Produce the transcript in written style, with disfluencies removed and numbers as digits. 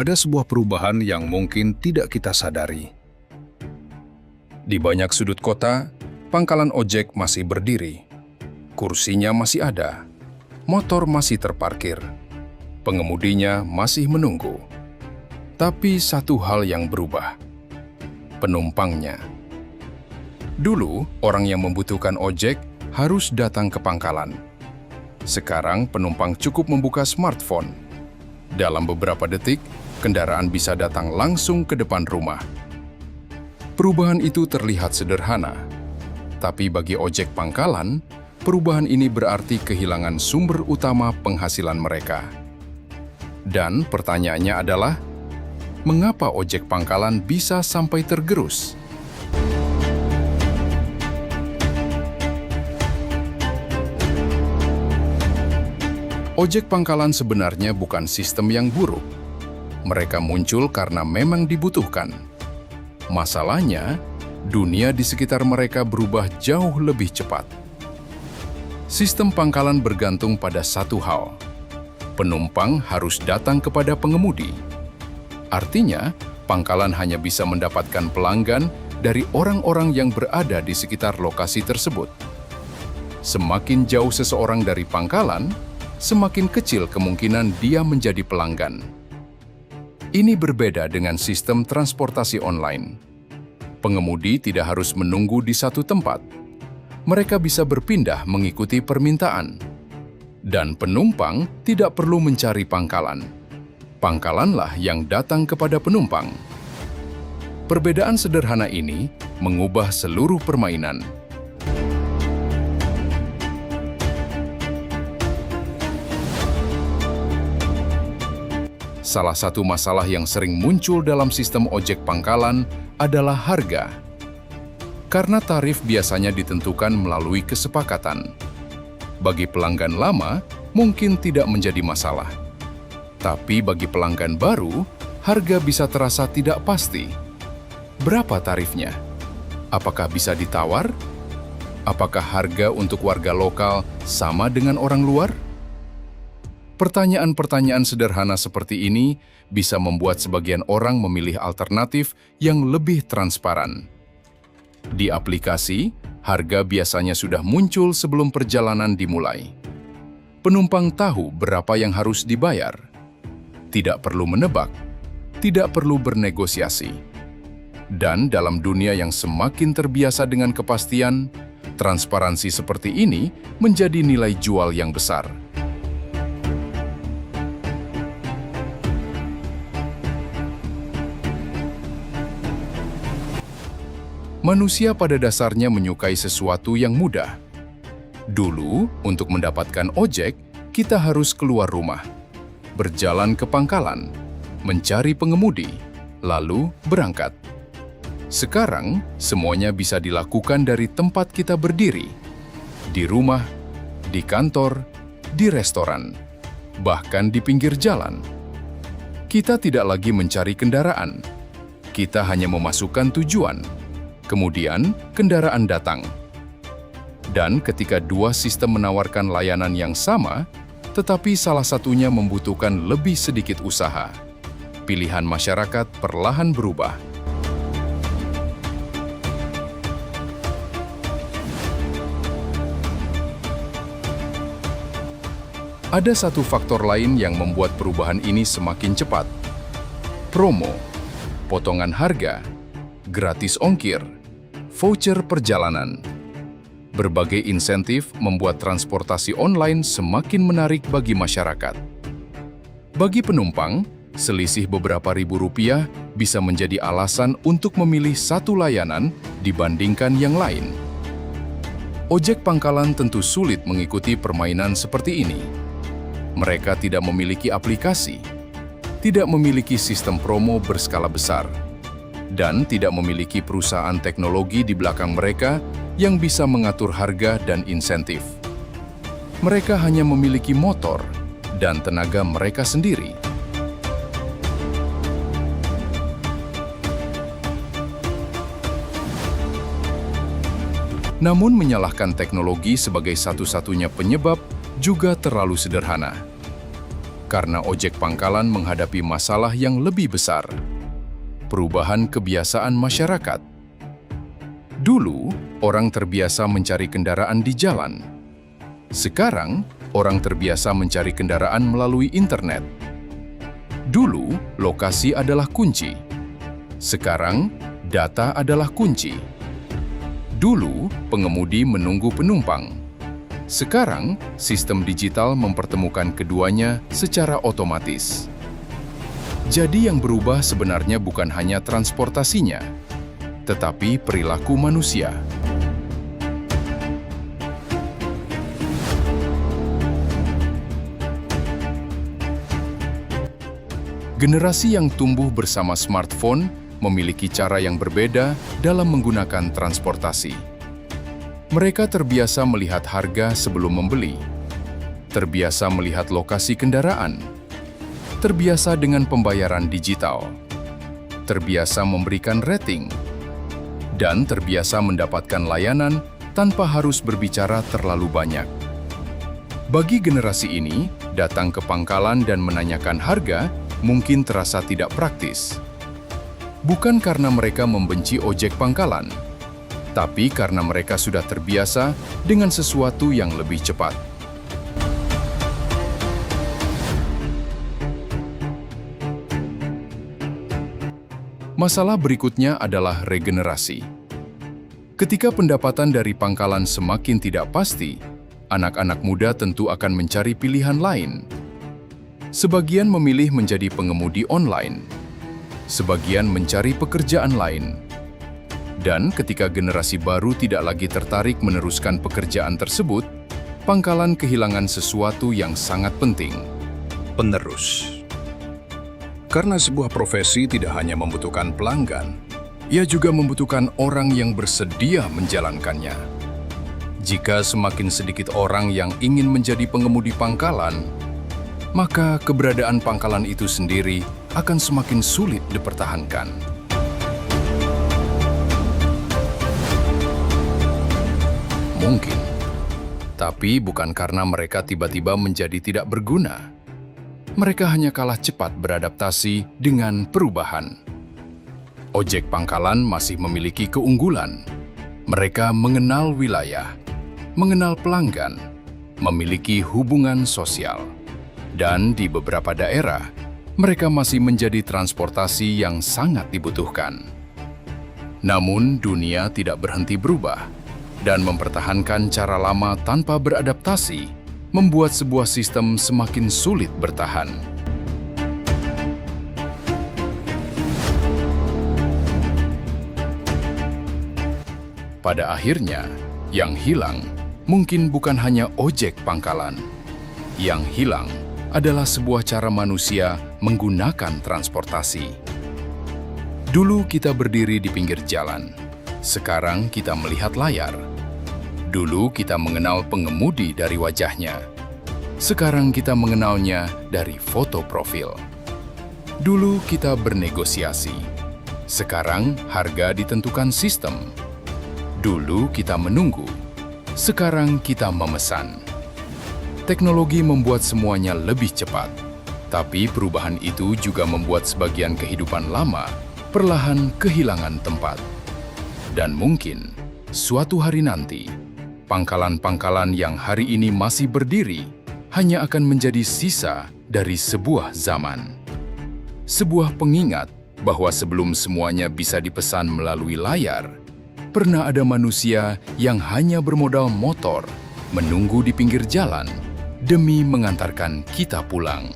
ada sebuah perubahan yang mungkin tidak kita sadari. Di banyak sudut kota, pangkalan ojek masih berdiri. Kursinya masih ada, motor masih terparkir, pengemudinya masih menunggu. Tapi satu hal yang berubah, penumpangnya. Dulu, orang yang membutuhkan ojek harus datang ke pangkalan. Sekarang, penumpang cukup membuka smartphone. Dalam beberapa detik, kendaraan bisa datang langsung ke depan rumah. Perubahan itu terlihat sederhana, tapi bagi ojek pangkalan, perubahan ini berarti kehilangan sumber utama penghasilan mereka. Dan pertanyaannya adalah, mengapa ojek pangkalan bisa sampai tergerus? Ojek pangkalan sebenarnya bukan sistem yang buruk. Mereka muncul karena memang dibutuhkan. Masalahnya, dunia di sekitar mereka berubah jauh lebih cepat. Sistem pangkalan bergantung pada satu hal. Penumpang harus datang kepada pengemudi. Artinya, pangkalan hanya bisa mendapatkan pelanggan dari orang-orang yang berada di sekitar lokasi tersebut. Semakin jauh seseorang dari pangkalan, semakin kecil kemungkinan dia menjadi pelanggan. Ini berbeda dengan sistem transportasi online. Pengemudi tidak harus menunggu di satu tempat. Mereka bisa berpindah mengikuti permintaan. Dan penumpang tidak perlu mencari pangkalan. Pangkalanlah yang datang kepada penumpang. Perbedaan sederhana ini mengubah seluruh permainan. Salah satu masalah yang sering muncul dalam sistem ojek pangkalan adalah harga. Karena tarif biasanya ditentukan melalui kesepakatan. Bagi pelanggan lama, mungkin tidak menjadi masalah. Tapi bagi pelanggan baru, harga bisa terasa tidak pasti. Berapa tarifnya? Apakah bisa ditawar? Apakah harga untuk warga lokal sama dengan orang luar? Pertanyaan-pertanyaan sederhana seperti ini bisa membuat sebagian orang memilih alternatif yang lebih transparan. Di aplikasi, harga biasanya sudah muncul sebelum perjalanan dimulai. Penumpang tahu berapa yang harus dibayar. Tidak perlu menebak, tidak perlu bernegosiasi. Dan dalam dunia yang semakin terbiasa dengan kepastian, transparansi seperti ini menjadi nilai jual yang besar. Manusia pada dasarnya menyukai sesuatu yang mudah. Dulu, untuk mendapatkan ojek, kita harus keluar rumah, berjalan ke pangkalan, mencari pengemudi, lalu berangkat. Sekarang, semuanya bisa dilakukan dari tempat kita berdiri, di rumah, di kantor, di restoran, bahkan di pinggir jalan. Kita tidak lagi mencari kendaraan, kita hanya memasukkan tujuan. Kemudian, kendaraan datang. Dan ketika dua sistem menawarkan layanan yang sama, tetapi salah satunya membutuhkan lebih sedikit usaha, pilihan masyarakat perlahan berubah. Ada satu faktor lain yang membuat perubahan ini semakin cepat. Promo, potongan harga, gratis ongkir, voucher perjalanan. Berbagai insentif membuat transportasi online semakin menarik bagi masyarakat. Bagi penumpang, selisih beberapa ribu rupiah bisa menjadi alasan untuk memilih satu layanan dibandingkan yang lain. Ojek pangkalan tentu sulit mengikuti permainan seperti ini. Mereka tidak memiliki aplikasi, tidak memiliki sistem promo berskala besar, dan tidak memiliki perusahaan teknologi di belakang mereka yang bisa mengatur harga dan insentif. Mereka hanya memiliki motor dan tenaga mereka sendiri. Namun menyalahkan teknologi sebagai satu-satunya penyebab juga terlalu sederhana. karena ojek pangkalan menghadapi masalah yang lebih besar. Perubahan kebiasaan masyarakat. Dulu, orang terbiasa mencari kendaraan di jalan. Sekarang, orang terbiasa mencari kendaraan melalui internet. Dulu, lokasi adalah kunci. Sekarang, data adalah kunci. Dulu, pengemudi menunggu penumpang. Sekarang, sistem digital mempertemukan keduanya secara otomatis. Jadi yang berubah sebenarnya bukan hanya transportasinya, tetapi perilaku manusia. Generasi yang tumbuh bersama smartphone memiliki cara yang berbeda dalam menggunakan transportasi. Mereka terbiasa melihat harga sebelum membeli, terbiasa melihat lokasi kendaraan, terbiasa dengan pembayaran digital, terbiasa memberikan rating, dan terbiasa mendapatkan layanan tanpa harus berbicara terlalu banyak. Bagi generasi ini, datang ke pangkalan dan menanyakan harga mungkin terasa tidak praktis. Bukan karena mereka membenci ojek pangkalan, tapi karena mereka sudah terbiasa dengan sesuatu yang lebih cepat. Masalah berikutnya adalah regenerasi. Ketika pendapatan dari pangkalan semakin tidak pasti, anak-anak muda tentu akan mencari pilihan lain. Sebagian memilih menjadi pengemudi online, sebagian mencari pekerjaan lain. Dan ketika generasi baru tidak lagi tertarik meneruskan pekerjaan tersebut, pangkalan kehilangan sesuatu yang sangat penting. Penerus. Karena sebuah profesi tidak hanya membutuhkan pelanggan, ia juga membutuhkan orang yang bersedia menjalankannya. Jika semakin sedikit orang yang ingin menjadi pengemudi pangkalan, maka keberadaan pangkalan itu sendiri akan semakin sulit dipertahankan. Mungkin, tapi bukan karena mereka tiba-tiba menjadi tidak berguna. Mereka hanya kalah cepat beradaptasi dengan perubahan. Ojek pangkalan masih memiliki keunggulan. Mereka mengenal wilayah, mengenal pelanggan, memiliki hubungan sosial. Dan di beberapa daerah, mereka masih menjadi transportasi yang sangat dibutuhkan. Namun, dunia tidak berhenti berubah. Dan mempertahankan cara lama tanpa beradaptasi membuat sebuah sistem semakin sulit bertahan. Pada akhirnya, yang hilang mungkin bukan hanya ojek pangkalan. Yang hilang adalah sebuah cara manusia menggunakan transportasi. Dulu kita berdiri di pinggir jalan, sekarang kita melihat layar. Dulu kita mengenal pengemudi dari wajahnya. Sekarang kita mengenalnya dari foto profil. Dulu kita bernegosiasi. Sekarang harga ditentukan sistem. Dulu kita menunggu. Sekarang kita memesan. Teknologi membuat semuanya lebih cepat. Tapi perubahan itu juga membuat sebagian kehidupan lama perlahan kehilangan tempat. Dan mungkin suatu hari nanti, pangkalan-pangkalan yang hari ini masih berdiri hanya akan menjadi sisa dari sebuah zaman. Sebuah pengingat bahwa sebelum semuanya bisa dipesan melalui layar, pernah ada manusia yang hanya bermodal motor menunggu di pinggir jalan demi mengantarkan kita pulang.